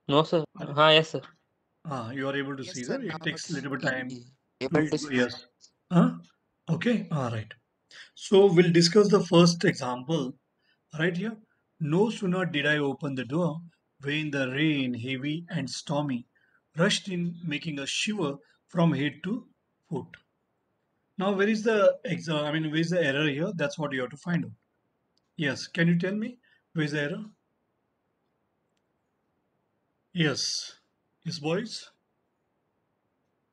No, sir. Yes, sir. You are able to Yes, see sir. that Now it takes a little bit time to, able to see. yes. Okay, all right. So we'll discuss the first example right here. No sooner did I open the door when the rain, heavy and stormy, rushed in, making us shiver from head to foot. Now, where is the where is the error here? That's what you have to find out. Yes, can you tell me where is the error? Yes, yes, boys.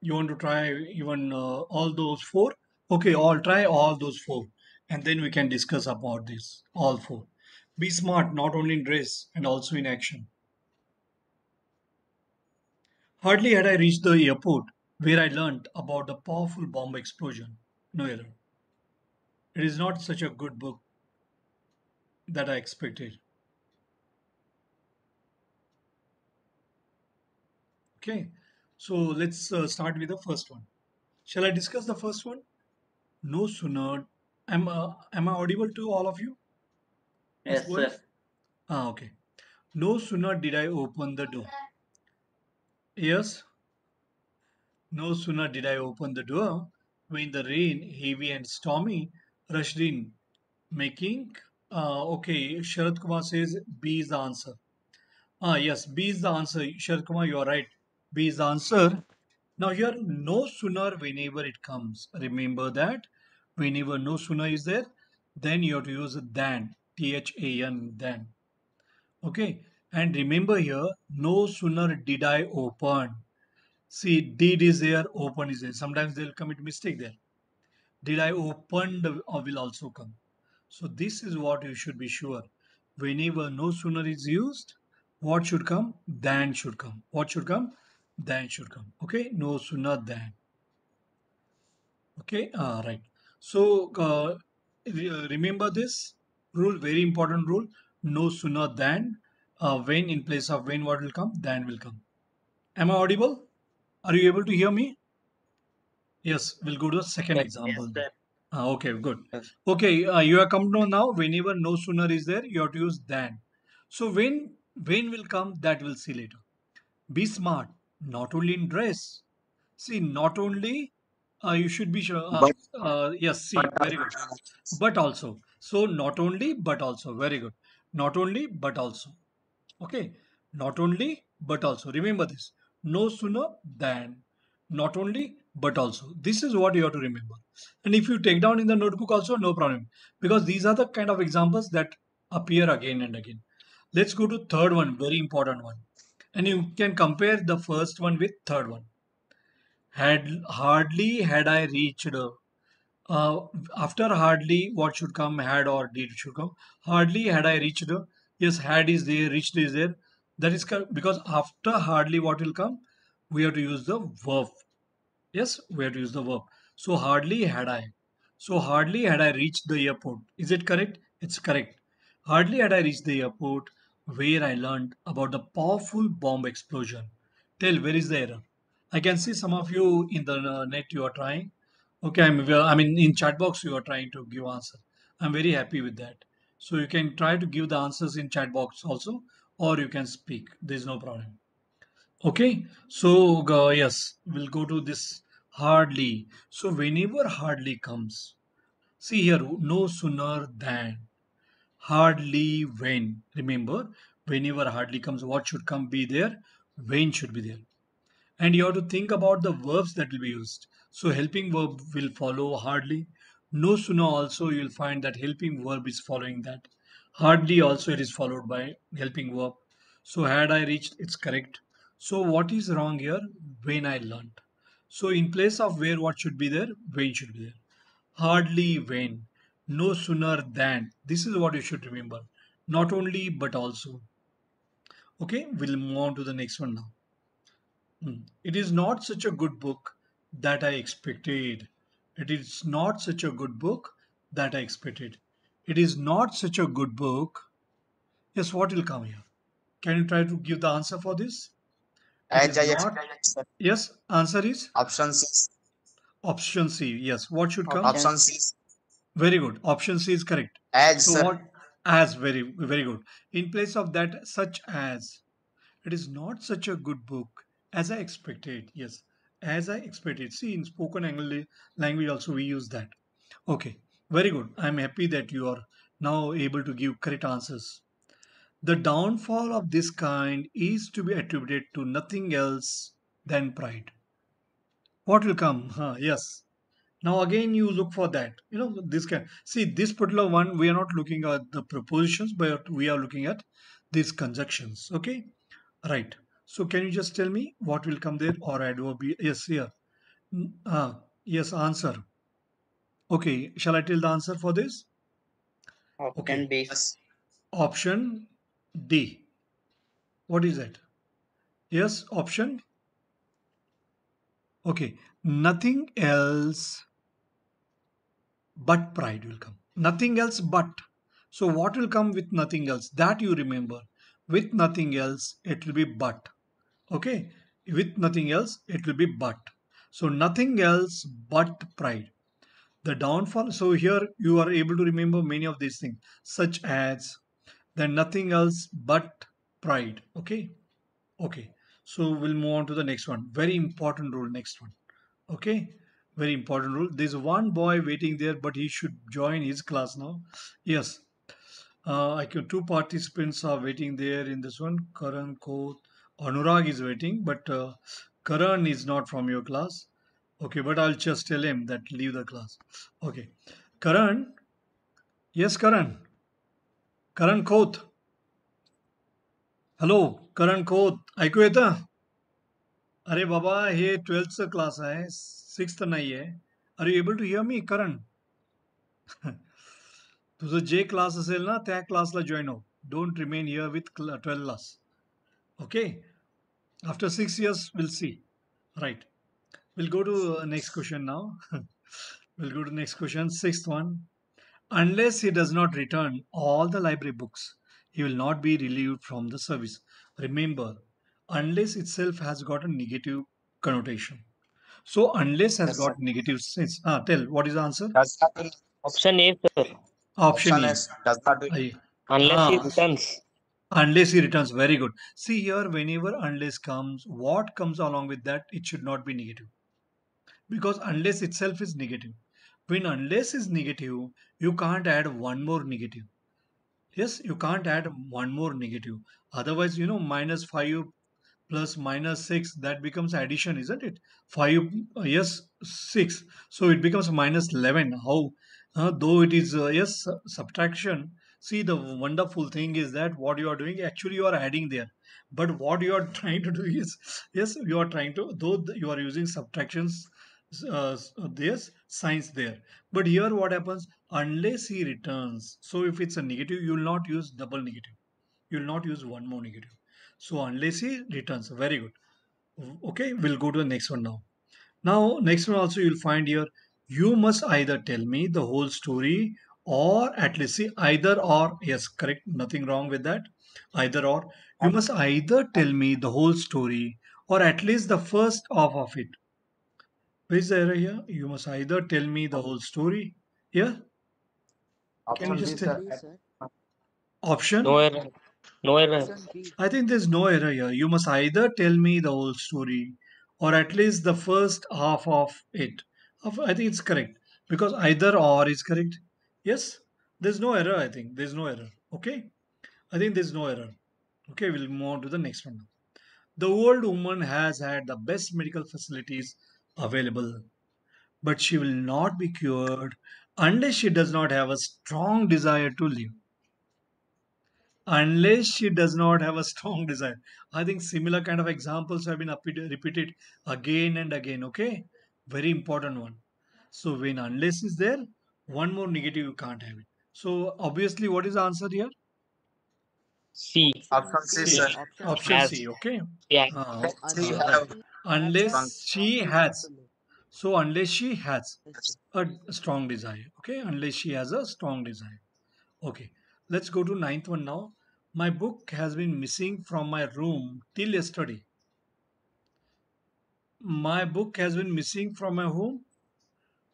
You want to try even all those four? Okay, I'll try all those four, and then we can discuss about this. All four. Be smart, not only in dress and also in action. Hardly had I reached the airport where I learnt about the powerful bomb explosion. No error. It is not such a good book that I expected. Okay, so let's start with the first one. Shall I discuss the first one? No sooner. Am I audible to all of you? Yes, Yes, sir. boys? Okay. No sooner did I open the door. Yes, no sooner did I open the door when the rain, heavy and stormy, rushed in, making. Okay, Sharad Kumar says B is the answer. Yes, B is the answer. Sharad Kumar, you are right. B is the answer. Now, here, no sooner whenever it comes. Remember that whenever no sooner is there, then you have to use than. THAN, than. Okay, and remember here, no sooner did I open. See, did is there, open is there. Sometimes they'll commit mistake there. Did I open the will also come. So this is what you should be sure. Whenever no sooner is used, what should come? Than should come. What should come? Than should come. Okay, no sooner than. Okay, right. So remember this rule, very important rule. No sooner than. When in place of when, what will come? Than will come. Am I audible? Are you able to hear me? Yes, we'll go to the second Yes, example. sir. Okay, good. Yes. Okay, you are come to know now. Whenever no sooner is there, you have to use than. So when will come, that we'll see later. Be smart, not only in dress. See, not only you should be sure. But Yes, see, very good. But also, so not only but also, very good. Not only but also. Okay, not only but also. Remember this. No sooner than. Not only but also. This is what you have to remember. And if you take down in the notebook also, no problem. Because these are the kind of examples that appear again and again. Let's go to third one, very important one. And you can compare the first one with third one. Hardly had I reached. Uh, After hardly, what should come? Had or did should come. Hardly had I reached. Yes, had is there, reached is there. That is correct because after hardly, what will come? We have to use the verb. Yes, we have to use the verb. So hardly had I. So hardly had I reached the airport. Is it correct? It's correct. Hardly had I reached the airport where I learned about the powerful bomb explosion. Tell, where is the error? I can see some of you in the net you are trying. Okay, I mean in chat box you are trying to give answer. I'm very happy with that. So you can try to give the answers in chat box also, or you can speak. There's no problem. Okay, so yes, we'll go to this hardly. So whenever hardly comes, see here, no sooner than hardly when. Remember, whenever hardly comes, what should come be there? When should be there. And you have to think about the verbs that will be used. So helping verb will follow hardly. No sooner also you will find that helping verb is following that. Hardly also it is followed by helping verb. So had I reached, it's correct. So what is wrong here? When I learnt. So in place of where, what should be there? When should be there. Hardly when. No sooner than. This is what you should remember. Not only but also. Okay, we'll move on to the next one now. It is not such a good book that I expected. It is not such a good book that I expected. It is not such a good book. Yes, what will come here? Can you try to give the answer for this? It as is I not. expected, sir. Yes, answer is Option C. option C. Yes, what should come? Option Options. C. Very good. Option C is correct. As So sir. what? As very, very good. In place of that, such as. It is not such a good book as I expected. Yes, as I expected. See, in spoken language also we use that. Okay, very good. I'm happy that you are now able to give correct answers. The downfall of this kind is to be attributed to nothing else than pride. What will come? Huh, yes. Now again you look for that. This can see this particular one we are not looking at the prepositions, but we are looking at these conjunctions. Okay, right. So can you just tell me what will come there or adverb? Yes, here. Yes, answer. Okay, shall I tell the answer for this? Option Okay, D. option D. What is that? Yes, option. Okay, nothing else but pride will come. Nothing else but. So, what will come with nothing else? That you remember. With nothing else, it will be but. Okay, with nothing else, it will be but. So, nothing else but pride. The downfall. So, here you are able to remember many of these things, such as then nothing else but pride. Okay, okay. So, we'll move on to the next one. Very important rule, next one. Okay, very important rule. There's one boy waiting there, but he should join his class now. Yes, I can. Two participants are waiting there in this one. Karan, Koth, Anurag is waiting, but Karan is not from your class. Okay, but I'll just tell him that leave the class. Okay, Karan. Yes, Karan. Karan Koth. Hello Karan Khot ऐकू येतं? अरे बाबा हे 12th class आहे 6th नाही आहे. Are you able to hear me Karan? तुझं जे class असेल ना त्या क्लासला जॉईन हो. Don't remain here with 12 class. Okay, after 6 years we'll see. Right, we'll go to next question now. We'll go to next question, sixth one. Unless he does not return all the library books, he will not be relieved from the service. Remember, unless itself has got a negative connotation. So unless has Yes, sir. got negative sense. Tell what is the answer? Does not do. Option A, sir. Option Option E. S does not do. I, Unless he ah, returns. unless he returns. Very good. See here, whenever unless comes, what comes along with that? It should not be negative because unless itself is negative. When unless is negative, you can't add one more negative. Yes, you can't add one more negative. Otherwise, -5 plus -6, that becomes addition, isn't it? 5, yes, 6. So it becomes -11. How? Though it is, yes, subtraction. See, the wonderful thing is that what you are doing, actually, you are adding there. But what you are trying to do is, yes, you are trying to, though you are using subtractions, there's signs there. But here, what happens? Unless he returns. So if it's a negative, you will not use double negative. You will not use one more negative. So unless he returns, very good. Okay, we'll go to the next one now. Now, next one also you'll find here, you must either tell me the whole story or at least see either or. Yes, correct. Nothing wrong with that. Either or. You must either tell me the whole story or at least the first half of it. Where is the error here? You must either tell me the whole story. Yeah, can you Option B, just tell? sir. Option B, sir. No Option? error. No error. Option B. I think there's no error here. You must either tell me the whole story or at least the first half of it. I think it's correct because either or is correct. Yes, there's no error. I think there's no error. Okay, I think there's no error. Okay, we'll move on to the next one. The old woman has had the best medical facilities available, but she will not be cured unless she does not have a strong desire to live. Unless she does not have a strong desire. I think similar kind of examples have been repeated again and again. Okay, very important one. So when unless is there, one more negative you can't have it. So obviously, what is the answer here? C. Option Option C, C. sir. C. Option Option C. Has. C. Okay. Yeah. She Right. have Unless she has a strong. Unless strong she desire has. to live. So unless she has Yes, sir. a strong desire. Okay. Unless she has a strong desire. Okay. Let's go to ninth one now. My book has been missing from my room till yesterday. My book has been missing from my home.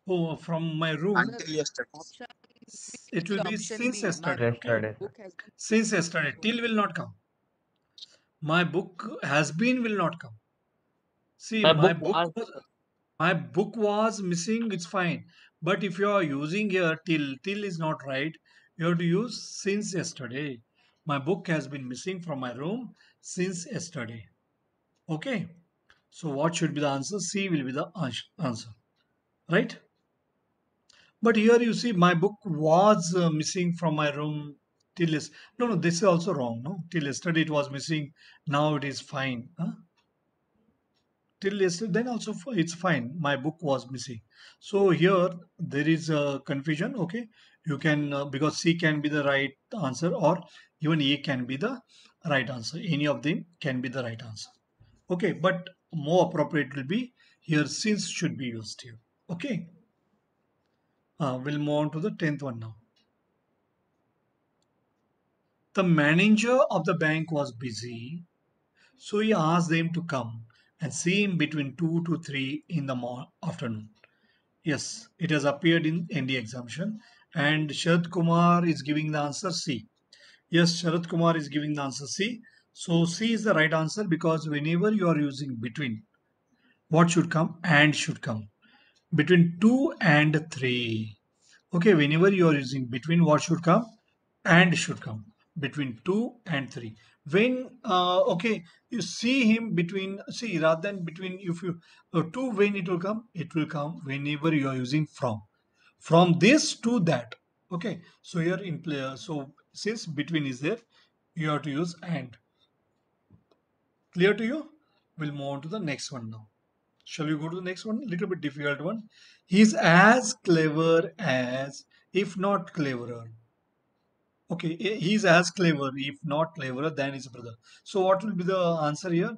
Oh, from my room. Sir, Until yesterday. option It B, will be option since B. My yesterday. Okay. Yesterday. book has been Since missing from my yesterday. home. Till will not come. My book has been will not come. See, My book was. my book was missing. It's fine. But if you are using here till is not right. You have to use since yesterday. My book has been missing from my room since yesterday. Okay. So what should be the answer? C will be the answer. Right? But here you see my book was missing from my room till yes. No, no, this is also wrong. No, till yesterday it was missing. Now it is fine. Huh? Till yesterday, then also it's fine. My book was missing. So here there is a confusion. Okay, you can because C can be the right answer or even A can be the right answer. Any of them can be the right answer. Okay, but more appropriate will be here since should be used here. Okay, we'll move on to the 10th one now. The manager of the bank was busy, so he asked them to come and see him between 2 to 3 in the afternoon. Yes, it has appeared in the examination, and Sharad Kumar is giving the answer C. Yes, Sharad Kumar is giving the answer C. So C is the right answer because whenever you are using between, what should come? And should come. Between 2 and 3. Okay, whenever you are using between, what should come? And should come. Between 2 and 3. When, okay, you see him between, see, rather than between, if you, 2, when it will come whenever you are using from this to that. Okay, so here in play, so since between is there, you have to use and. Clear to you? We'll move on to the next one now. Shall we go to the next one? Little bit difficult one. He's as clever as, if not cleverer. Okay, he's as clever, if not cleverer than his brother. So what will be the answer here?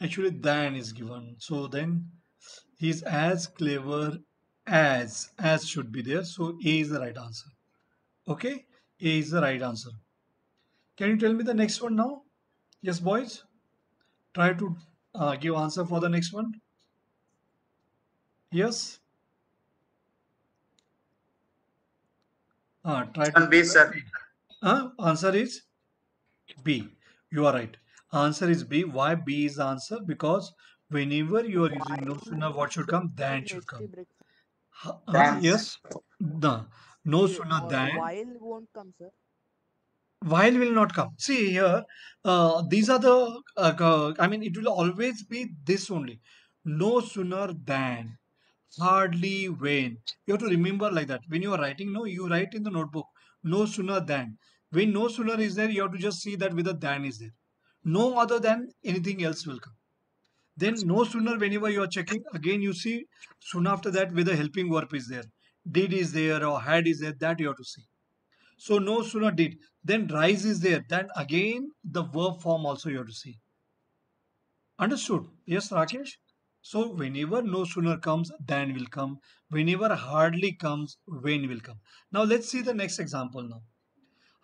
Actually, than is given. So then he's as clever as should be there. So A is the right answer. Okay, A is the right answer. Can you tell me the next one now? Yes, boys. Try to give answer for the next one. Yes. Try to Option B, give sir. the answer is B. You are right. Answer is B. Why B is the answer? Because whenever you are using no sooner what should come, than should come. Thanks. Yes. No. No sooner than. While won't come, sir. While will not come. See here, these are the, I mean, it will always be this only. No sooner than, hardly when. You have to remember like that. When you are writing, no, you write in the notebook, no sooner than. When no sooner is there, you have to just see that whether than is there. No other than anything else will come. Then no sooner whenever you are checking, again you see soon after that whether helping verb is there. Did is there or had is there, that you have to see. So no sooner did, then rise is there. Then again the verb form also you have to see. Understood? Yes, Rakesh? So whenever no sooner comes, than will come. Whenever hardly comes, when will come. Now let's see the next example now.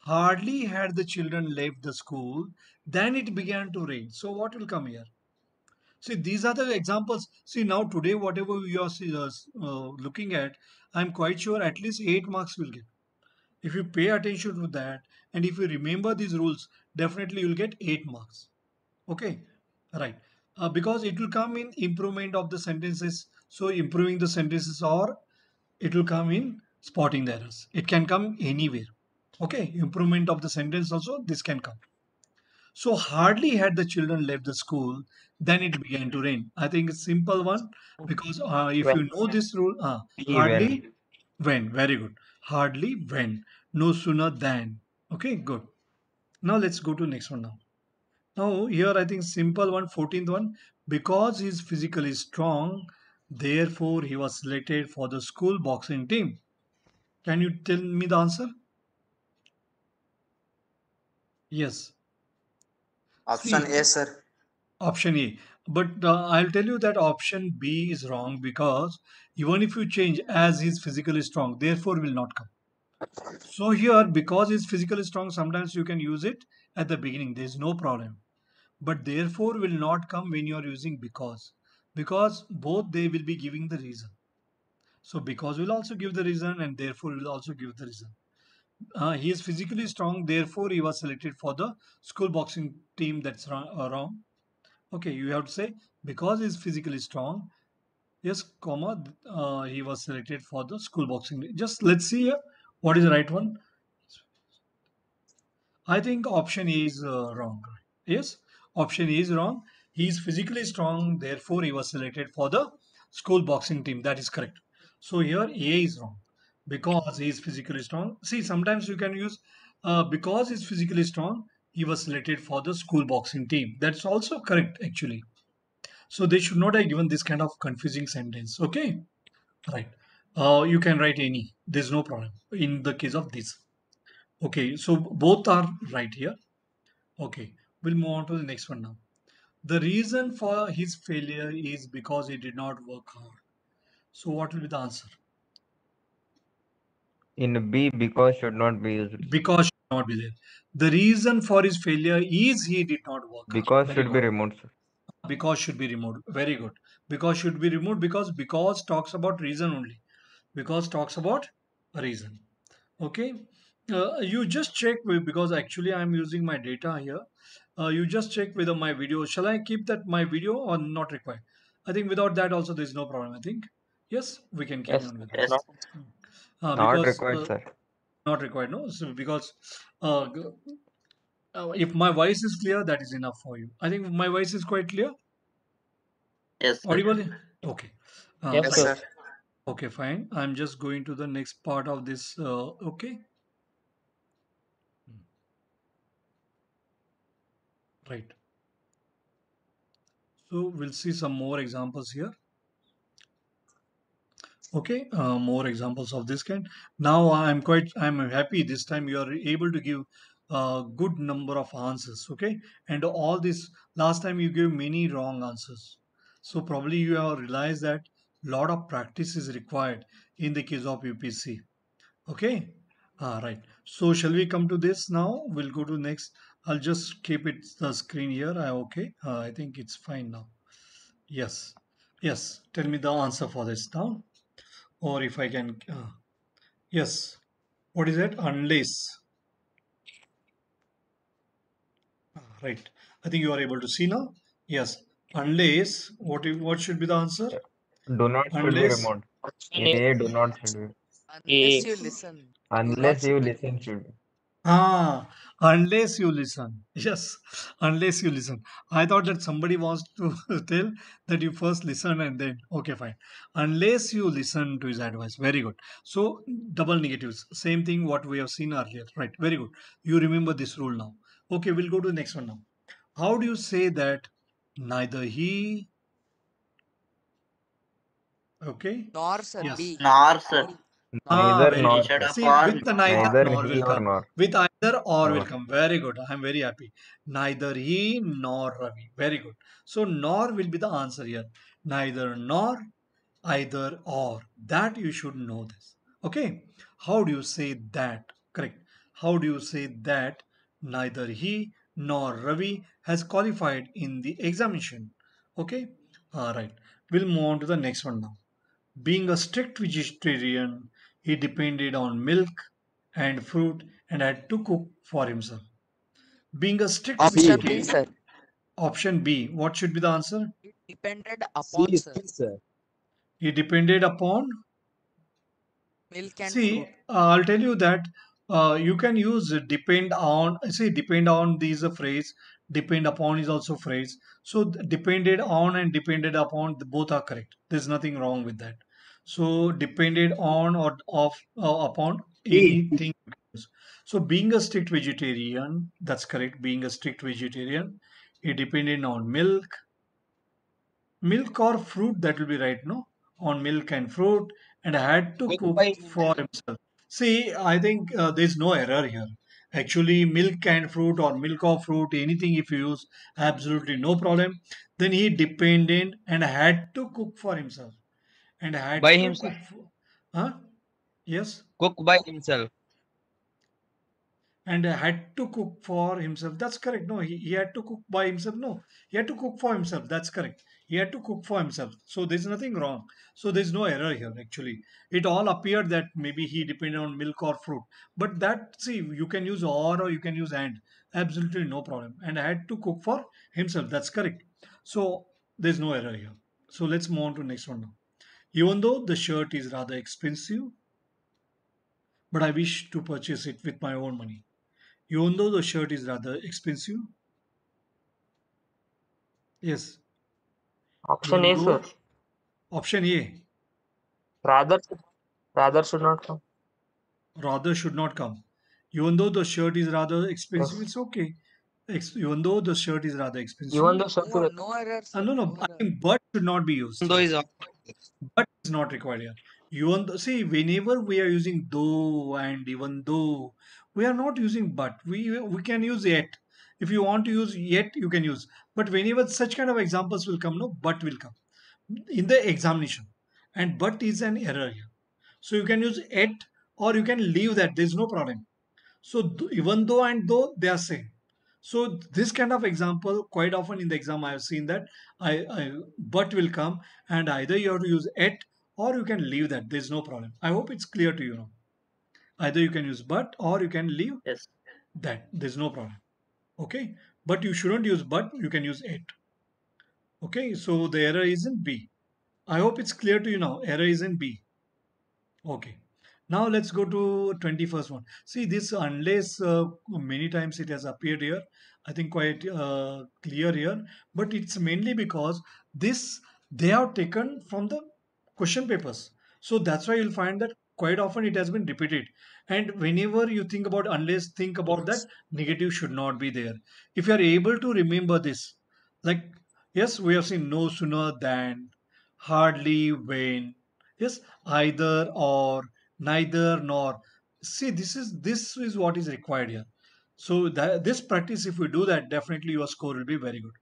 Hardly had the children left the school, then it began to rain. So what will come here? See, these are the examples. See, now today, whatever you are looking at, I'm quite sure at least 8 marks will get. If you pay attention to that and if you remember these rules, definitely you'll get 8 marks. Okay, right. Because it will come in improvement of the sentences. So improving the sentences, or it will come in spotting the errors. It can come anywhere. Okay, improvement of the sentence also, this can come. So hardly had the children left the school, then it began to rain. I think it's simple one because if When. you know this rule, B. hardly When. when, very good. Hardly when, no sooner than. Okay, good. Now let's go to next one now. Now here I think simple one, 14th one. Because he is physically strong, therefore he was selected for the school boxing team. Can you tell me the answer? Yes. Option See, A, sir. option A. But I'll tell you that option B is wrong because even if you change as he's physically strong, therefore will not come. So here, because he's physically strong, sometimes you can use it at the beginning. There is no problem. But therefore will not come when you are using because both they will be giving the reason. So because will also give the reason and therefore will also give the reason. He is physically strong, therefore he was selected for the school boxing team. That's wrong. Okay, you have to say because he is physically strong. Yes, comma. He was selected for the school boxing. Just let's see here. What is the right one? I think option A is wrong. Yes, option A is wrong. He is physically strong, therefore he was selected for the school boxing team. That is correct. So here A is wrong because he is physically strong. See, sometimes you can use because he is physically strong, he was selected for the school boxing team. That's also correct actually. So they should not have given this kind of confusing sentence. Okay, right. You can write any. There's no problem in the case of this. Okay, so both are right here. Okay, we'll move on to the next one now. The reason for his failure is because he did not work hard. So, what will be the answer? In B, because should not be used. Because should not be there. The reason for his failure is he did not work hard. Because Very should be good. removed, sir. Because should be removed. Very good. Because should be removed because talks about reason only. Because talks about a reason. Okay. You just check because actually I'm using my data here. You just check whether my video, shall I keep that my video or not required? I think without that also there's no problem. I think yes, we can carry Yes. on with Yes. this. Not Because required, sir. not required, no. So because if my voice is clear, that is enough for you. I think my voice is quite clear. Yes, sir. Audible? Okay. Yes, Yes, Fine. sir. sir. Okay, fine. I'm just going to the next part of this. Okay. Right. So we'll see some more examples here. Okay, more examples of this kind. Now I'm happy this time you are able to give a good number of answers. Okay, and all this last time you gave many wrong answers. So probably you have realized that lot of practice is required in the case of UPSC. Okay, right. So shall we come to this now? We'll go to next. I'll just keep it the screen here. Okay, I think it's fine now. Yes, yes. Tell me the answer for this now or if I can, yes, what is it? Unless, right. I think you are able to see now. Yes, unless, what should be the answer? Do not should be Unless, removed. Option In A. A, do not should be. Unless A. you listen, do not Unless you should be listen removed. should be. ah, unless you listen. Yes, unless you listen. I thought that somebody wants to tell that you first listen and then, okay, fine. Unless you listen to his advice. Very good. So, double negatives. Same thing what we have seen earlier. Right. Very good. You remember this rule now. Okay, we'll go to the next one now. How do you say that neither he, okay? Nor, sir. Yes. B. Nor, sir. B. Nor. Ah, Neither very good. nor, Instead sir. of See, or, with the neither Neither nor he will or come. nor. With either or will Nor. come. Very good. I'm very happy. Neither he nor Ravi. Very good. So nor will be the answer here. Neither nor, either or. That you should know this. Okay. How do you say that? Correct. How do you say that neither he nor Ravi has qualified in the examination? Okay. All right. We'll move on to the next one now. Being a strict vegetarian, he depended on milk and fruit and had to cook for himself. Being a strict Option B, vegetarian, sir. option B, what should be the answer? It depended upon, sir. He depended upon. Milk and fruit. See, I'll tell you that you can use depend on. See, depend on is a phrase. Depend upon is also phrase. So depended on and depended upon both are correct. There's nothing wrong with that. So depended on or off upon anything. you can use. So being a strict vegetarian, that's correct. Being a strict vegetarian, he depended on milk or fruit, that will be right, no? On milk and fruit, and had to cook for himself. See, I think there's no error here. Actually, milk and fruit or milk or fruit, anything if you use, absolutely no problem. Then he depended and had to cook for himself. And By had to himself. cook for, huh? Yes? Cook by himself. and had to cook for himself. That's correct. No, he had to cook by himself. No, he had to cook for himself. That's correct. He had to cook for himself. So there's nothing wrong. So there's no error here actually. It all appeared that maybe he depended on milk or fruit. But that, see, you can use or you can use and. Absolutely no problem. And had to cook for himself. That's correct. So there's no error here. So let's move on to next one now. Even though the shirt is rather expensive, but I wish to purchase it with my own money. Even though the shirt is rather expensive, yes. Option Even A, sir. though, option A, Rather, rather should not come. rather should not come. Even though the shirt is rather expensive, Yes. it's okay. Even though the shirt is rather expensive, Even though shirt No, is no error, sir. no, No no, I error. think but should not be used Though here. is But is not required here. Even though, see, whenever we are using though and even though, we are not using but. We can use yet. If you want to use yet, you can use. But whenever such kind of examples will come, no, but will come in the examination. And but is an error here. So you can use it or you can leave that. There's no problem. So even though and though they are same. So this kind of example, quite often in the exam, I have seen that I but will come and either you have to use it or you can leave that. There's no problem. I hope it's clear to you now. Either you can use but or you can leave yes. that. There's no problem. Okay. But you shouldn't use but, you can use it. Okay. So the error is in B. I hope it's clear to you now. Error is in B. Okay. Now let's go to 21st one. See this unless many times it has appeared here. I think quite clear here. But it's mainly because this they have taken from the question papers. So that's why you'll find that quite often it has been repeated. And whenever you think about unless, think about that negative should not be there. If you are able to remember this, like yes, we have seen no sooner than, hardly, when, yes, either or, neither nor. See, this is what is required here. So that this practice, if we do that, definitely your score will be very good.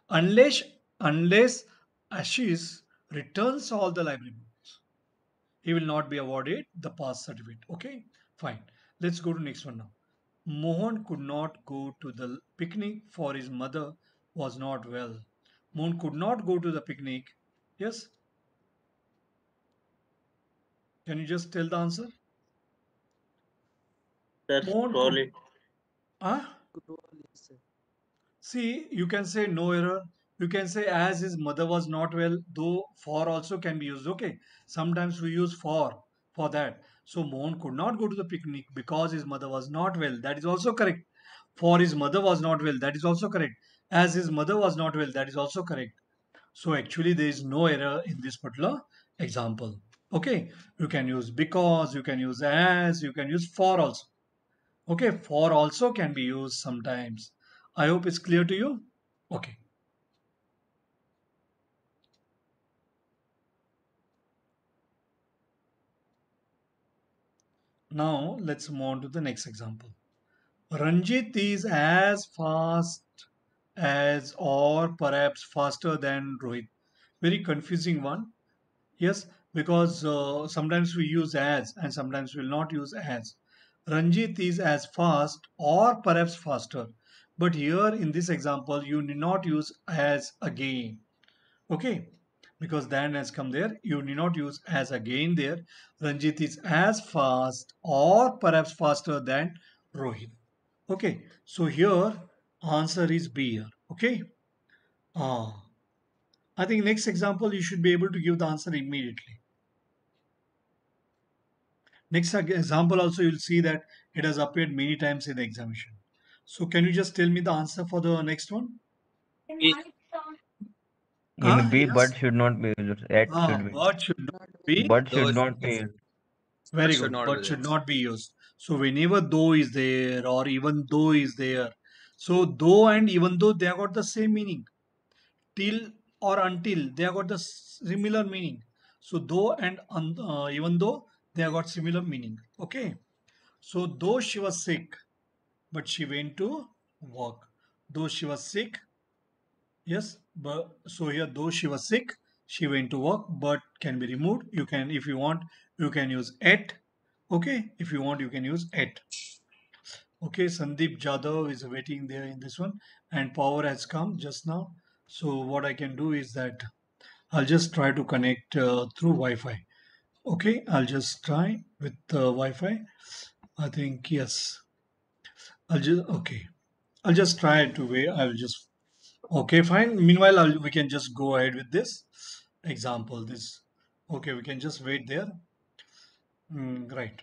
Unless Ashish returns all the library books, he will not be awarded the pass certificate. Okay, fine. Let's go to next one now. Mohan could not go to the picnic for his mother was not well. Mohan could not go to the picnic. Yes, can you just tell the answer? Sir, Mohan scroll could. it. Ah, Cruel, sir. see, you can say no error. You can say as his mother was not well, though for also can be used. Okay, sometimes we use for that. So Mohan could not go to the picnic because his mother was not well. That is also correct. For his mother was not well. That is also correct. As his mother was not well. That is also correct. So actually, there is no error in this particular example. Okay, you can use because, you can use as, you can use for also. Okay, for also can be used sometimes. I hope it's clear to you. Okay. Now let's move on to the next example. Ranjit is as fast as or perhaps faster than Rohit. Very confusing one. Yes, because sometimes we use as and sometimes we'll not use as. Ranjit is as fast or perhaps faster. But here in this example, you need not use as again. Okay, because then has come there, you need not use as again there. Ranjit is as fast or perhaps faster than Rohit. Okay, so here answer is B here. Okay, I think next example you should be able to give the answer immediately. Next example also you'll see that it has appeared many times in the examination. So can you just tell me the answer for the next one? B. In B, Yes. but should not be used. At should be. But should not Not be. But Though should is not be used. Very should good. not be But there. should not be used. So whenever though is there or even though is there. So though and even though they have got the same meaning. Till or until they have got the similar meaning. So though and even though they have got similar meaning. Okay. So though she was sick, but she went to work. Though she was sick, yes, but so here though she was sick, she went to work, but can be removed. You can, if you want, you can use at. Okay, if you want, you can use at. Okay, Sandeep Jadhav is waiting there in this one, and power has come just now. So what I can do is that I'll just try to connect through Wi-Fi. Okay, I'll just try with Wi-Fi. I think yes. I'll just try to wait. I'll just okay, fine. Meanwhile, we can just go ahead with this example. This okay, we can just wait there. Right.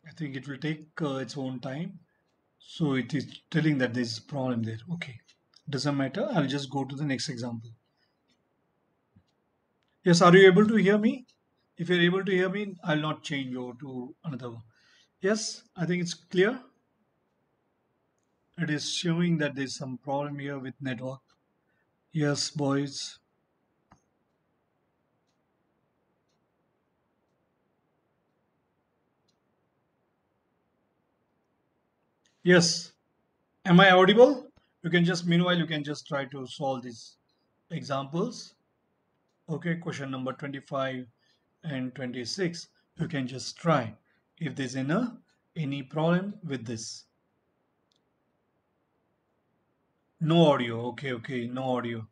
I think it will take its own time. So it is telling that there's a problem there. Okay, doesn't matter. I'll just go to the next example. Yes, are you able to hear me? If you're able to hear me, I'll not change over to another one. Yes, I think it's clear. It is showing that there's some problem here with network. Yes, boys. Yes. Am I audible? You can just, meanwhile, you can just try to solve these examples. Okay, question number 25 and 26. You can just try if there's any problem with this. No audio. Okay, no audio.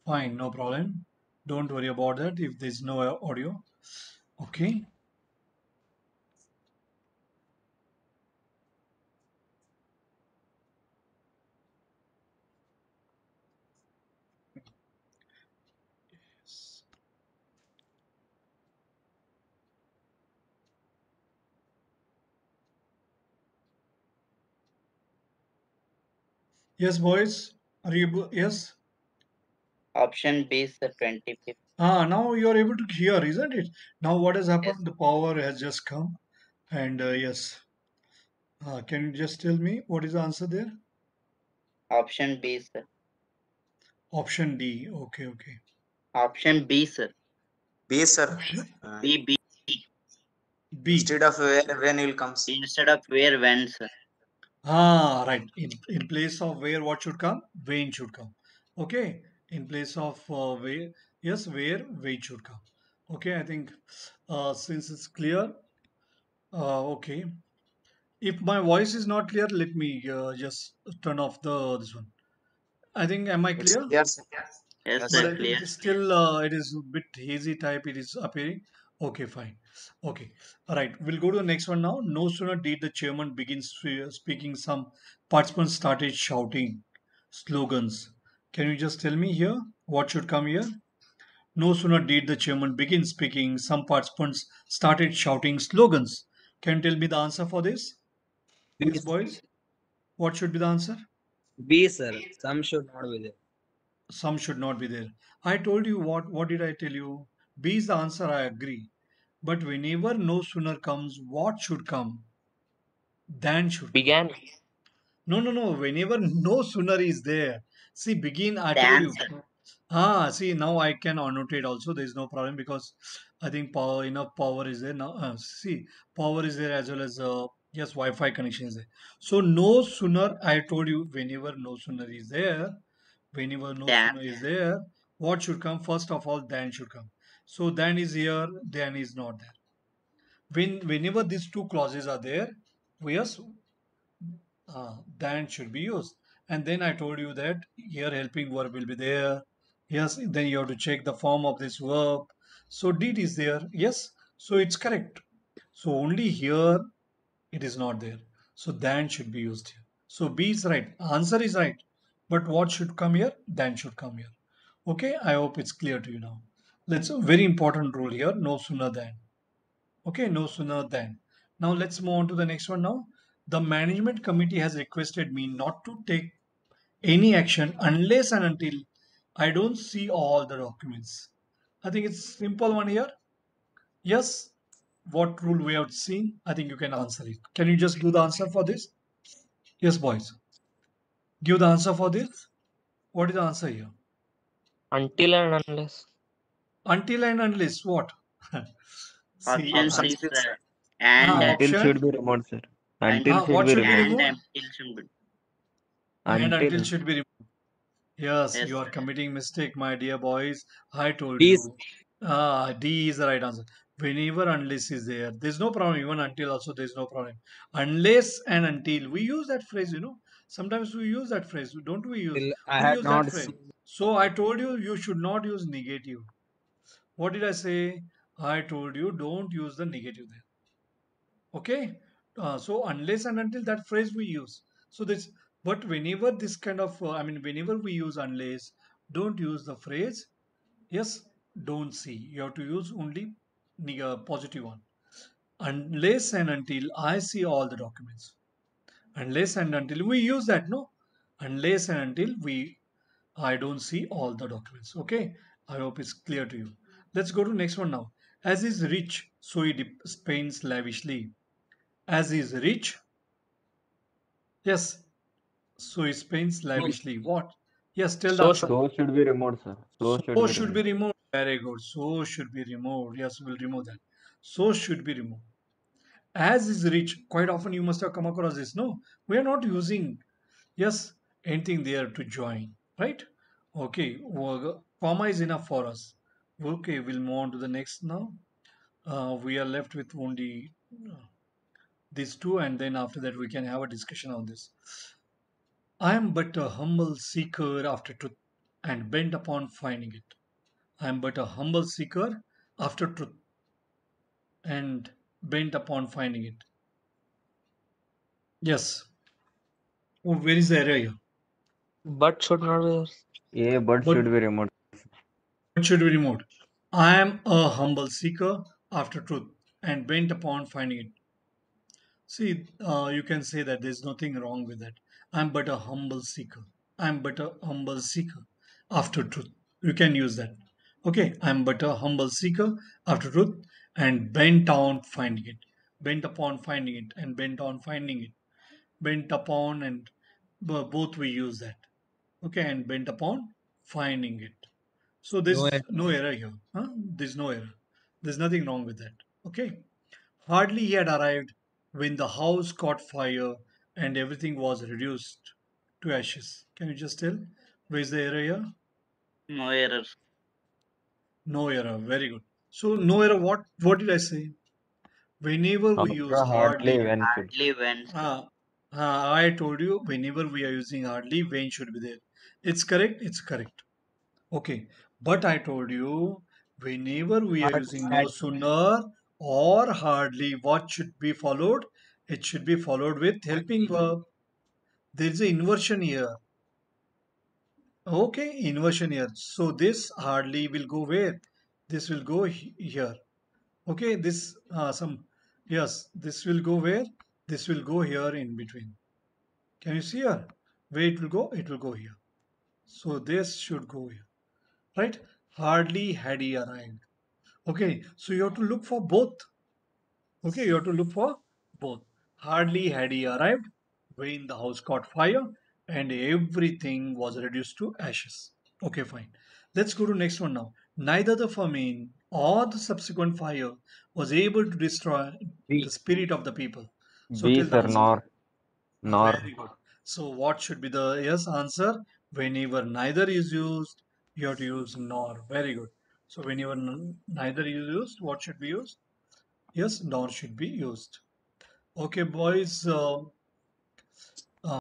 Fine, no problem. Don't worry about that if there's no audio. Okay. Yes, boys. Are you able? Yes. Option B is the 25th. Now you are able to hear, isn't it? Now what has Yes. happened? The power has just come. And yes. Can you just tell me what is the answer there? Option B, sir. Option D. Okay. Option B, sir. B, sir. Option B, B. B. Instead of where, when will comes. Instead of where, when, sir. Right. In place of where, what should come? When should come. Okay. In place of where, yes, where, when should come. Okay. I think since it's clear, okay. If my voice is not clear, let me just turn off this one. I think, am I It's clear? clear, sir. Yes, Yes, But sir. sir. Clear. it is still, it is a bit hazy type. It is appearing. Okay, fine. Okay. All right. We'll go to the next one now. No sooner did the chairman begin speaking, some participants started shouting slogans. Can you just tell me here what should come here? No sooner did the chairman begin speaking, some participants started shouting slogans. Can you tell me the answer for this? B, Yes, boys. What should be the answer? B, sir. Some should not be there. Some should not be there. I told you what did I tell you? B is the answer, I agree. But whenever no sooner comes, what should come? Than should come. Began. No. Whenever no sooner is there. See, begin, I The told you. answer. See, now I can annotate also. There is no problem because I think enough power is there now. See, power is there as well as, yes, Wi-Fi connection is there. So no sooner, I told you, whenever no sooner is there, The what should come? First of all, than should come. So than is here, than is not there. Whenever these two clauses are there, yes, than should be used. And then I told you that here helping verb will be there. Yes, then you have to check the form of this verb. So did is there. Yes, so it's correct. So only here it is not there. So than should be used here. So B is right. Answer is right. But what should come here? Than should come here. Okay, I hope it's clear to you now. That's a very important rule here. No sooner than. Okay, no sooner than. Now let's move on to the next one now. The management committee has requested me not to take any action unless and until I don't see all the documents. I think it's simple one here. Yes, what rule we have seen? I think you can answer it. Can you just give the answer for this? Yes, boys. Give the answer for this. What is the answer here? Until and unless. Until and unless what? See, option C, Option C, sir. sir. And Until option. should be removed, sir. Until should What be should be removed. and removed? until should be. And until Until. should be removed. Yes, Yes, you are sir. committing mistake, my dear boys. I told B, you. D is the right answer. Whenever unless is there, there's no problem. Even until also there's no problem. Unless and until we use that phrase, sometimes we use that phrase, don't we use? Till I We had use that not phrase. seen. So I told you you should not use negative. What did I say? I told you don't use the negative there. Okay. So unless and until, that phrase we use. So this, but whenever this kind of, whenever we use unless, don't use the phrase yes, don't see. You have to use only positive one. Unless and until I see all the documents. Unless and until we use that, no? Unless and until I don't see all the documents. Okay. I hope it's clear to you. Let's go to next one now. As is rich, so he spends lavishly. As is rich, yes, so he spends No, lavishly. What? Yes, tell the So answer. should So should be removed, sir. So should So be should be removed. removed. Very good. So should be removed. Yes, we'll remove that. So should be removed. As is rich. Quite often you must have come across this. No, we are not using, yes, anything there to join. Right? Okay. Comma is enough for us. Okay, we'll move on to the next now. We are left with only these two, and then after that we can have a discussion on this. I am but a humble seeker after truth and bent upon finding it. I am but a humble seeker after truth and bent upon finding it. Yes. Oh, where is the error here? but should not be. A but But should be removed. what should be removed? I am a humble seeker after truth and bent upon finding it. See, you can say that there's nothing wrong with that. I'm but a humble seeker. I'm but a humble seeker after truth. You can use that. Okay, I'm but a humble seeker after truth and bent on finding it. Bent upon finding it and bent on finding it. Bent upon and both we use that. Okay, and bent upon finding it. So no, there's no error here. Huh? There's no error. There's nothing wrong with that. Okay. Hardly he had arrived when the house caught fire and everything was reduced to ashes. Can you just tell? Where's the error here? No error. No error. Very good. So no error. What did I say? Whenever we use After hardly hardly, when should. Hardly when. I told you whenever we are using hardly, when should be there. It's correct. It's correct. Okay. But I told you whenever we are hardly using no had. sooner or hardly, what should be followed? It should be followed with helping verb. There is an inversion here. Okay, inversion here. So this hardly will go where? This will go here. Okay, this yes, this will go where? This will go here in between. Can you see here? Where it will go? It will go here. So this should go here. Right? Hardly had he arrived. Okay, so you have to look for both. Okay, you have to look for both. Hardly had he arrived when the house caught fire and everything was reduced to ashes. Okay, fine. Let's go to next one now. Neither the famine or the subsequent fire was able to destroy the B. spirit of the people. So B till the sir, answer. nor. Very good. So what should be the yes answer? Whenever neither is used, you have to use nor. Very good. So whenever neither is used, what should be used? Yes, nor should be used. Okay, boys.